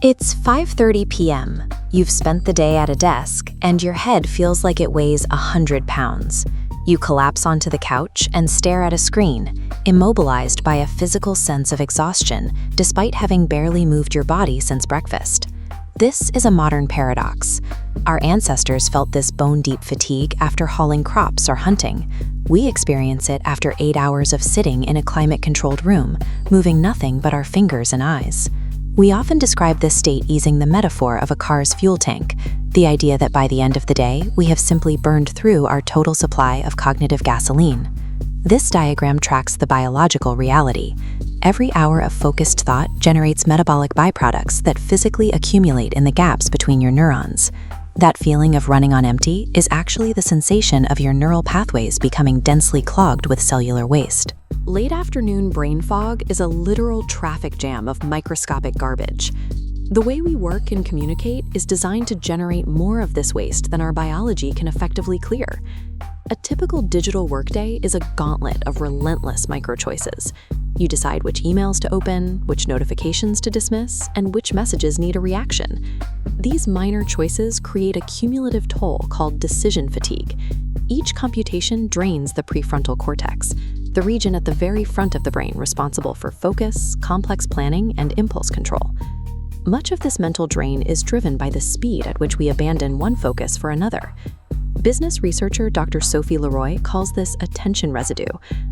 It's 5:30 p.m. You've spent the day at a desk, and your head feels like it weighs 100 pounds. You collapse onto the couch and stare at a screen, immobilized by a physical sense of exhaustion, despite having barely moved your body since breakfast. This is a modern paradox. Our ancestors felt this bone-deep fatigue after hauling crops or hunting. We experience it after 8 hours of sitting in a climate-controlled room, moving nothing but our fingers and eyes. We often describe this state using the metaphor of a car's fuel tank, the idea that by the end of the day, we have simply burned through our total supply of cognitive gasoline. This diagram tracks the biological reality. Every hour of focused thought generates metabolic byproducts that physically accumulate in the gaps between your neurons. That feeling of running on empty is actually the sensation of your neural pathways becoming densely clogged with cellular waste. Late afternoon brain fog is a literal traffic jam of microscopic garbage. The way we work and communicate is designed to generate more of this waste than our biology can effectively clear. A typical digital workday is a gauntlet of relentless micro-choices. You decide which emails to open, which notifications to dismiss, and which messages need a reaction. These minor choices create a cumulative toll called decision fatigue. Each computation drains the prefrontal cortex, the region at the very front of the brain responsible for focus, complex planning, and impulse control. Much of this mental drain is driven by the speed at which we abandon one focus for another. Business researcher Dr. Sophie Leroy calls this attention residue,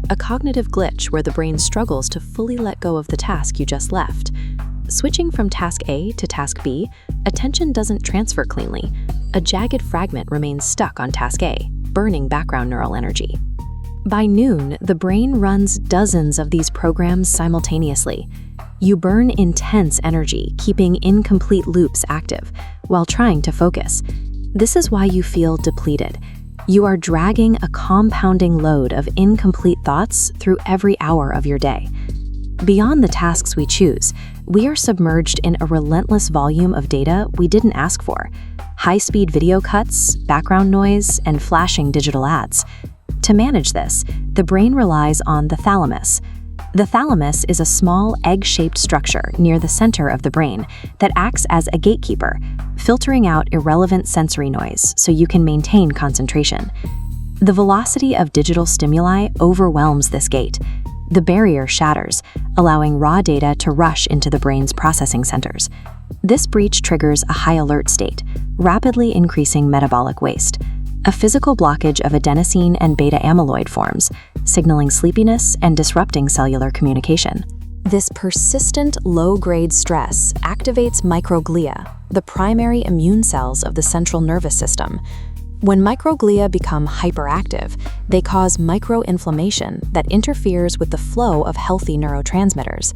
a cognitive glitch where the brain struggles to fully let go of the task you just left. Switching from task A to task B, attention doesn't transfer cleanly. A jagged fragment remains stuck on task A, burning background neural energy. By noon, the brain runs dozens of these programs simultaneously. You burn intense energy, keeping incomplete loops active, while trying to focus. This is why you feel depleted. You are dragging a compounding load of incomplete thoughts through every hour of your day. Beyond the tasks we choose, we are submerged in a relentless volume of data we didn't ask for. High-speed video cuts, background noise, and flashing digital ads. To manage this, the brain relies on the thalamus. The thalamus is a small egg-shaped structure near the center of the brain that acts as a gatekeeper, filtering out irrelevant sensory noise so you can maintain concentration. The velocity of digital stimuli overwhelms this gate. The barrier shatters, allowing raw data to rush into the brain's processing centers. This breach triggers a high alert state, rapidly increasing metabolic waste. A physical blockage of adenosine and beta-amyloid forms, signaling sleepiness and disrupting cellular communication. This persistent low-grade stress activates microglia, the primary immune cells of the central nervous system. When microglia become hyperactive, they cause microinflammation that interferes with the flow of healthy neurotransmitters.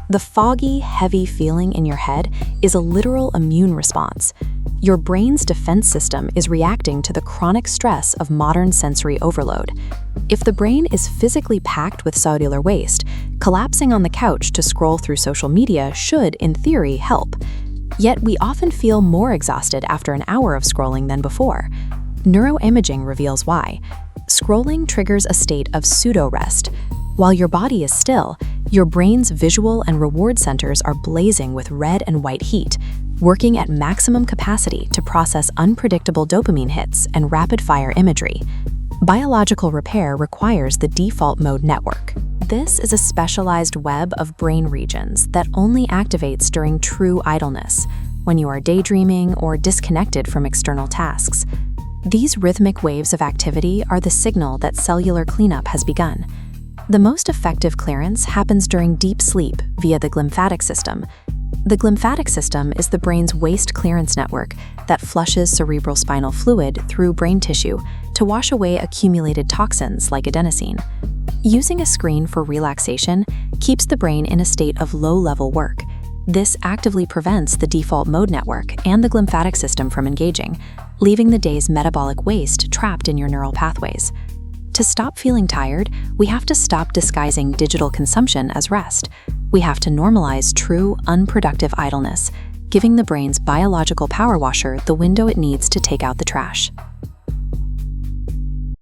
The foggy, heavy feeling in your head is a literal immune response. Your brain's defense system is reacting to the chronic stress of modern sensory overload. If the brain is physically packed with cellular waste, collapsing on the couch to scroll through social media should, in theory, help. Yet we often feel more exhausted after an hour of scrolling than before. Neuroimaging reveals why. Scrolling triggers a state of pseudo-rest. While your body is still, your brain's visual and reward centers are blazing with red and white heat, working at maximum capacity to process unpredictable dopamine hits and rapid-fire imagery. Biological repair requires the default mode network. This is a specialized web of brain regions that only activates during true idleness, when you are daydreaming or disconnected from external tasks. These rhythmic waves of activity are the signal that cellular cleanup has begun. The most effective clearance happens during deep sleep via the glymphatic system. The glymphatic system is the brain's waste clearance network that flushes cerebrospinal fluid through brain tissue to wash away accumulated toxins like adenosine. Using a screen for relaxation keeps the brain in a state of low-level work. This actively prevents the default mode network and the glymphatic system from engaging, leaving the day's metabolic waste trapped in your neural pathways. To stop feeling tired, we have to stop disguising digital consumption as rest. We have to normalize true, unproductive idleness, giving the brain's biological power washer the window it needs to take out the trash.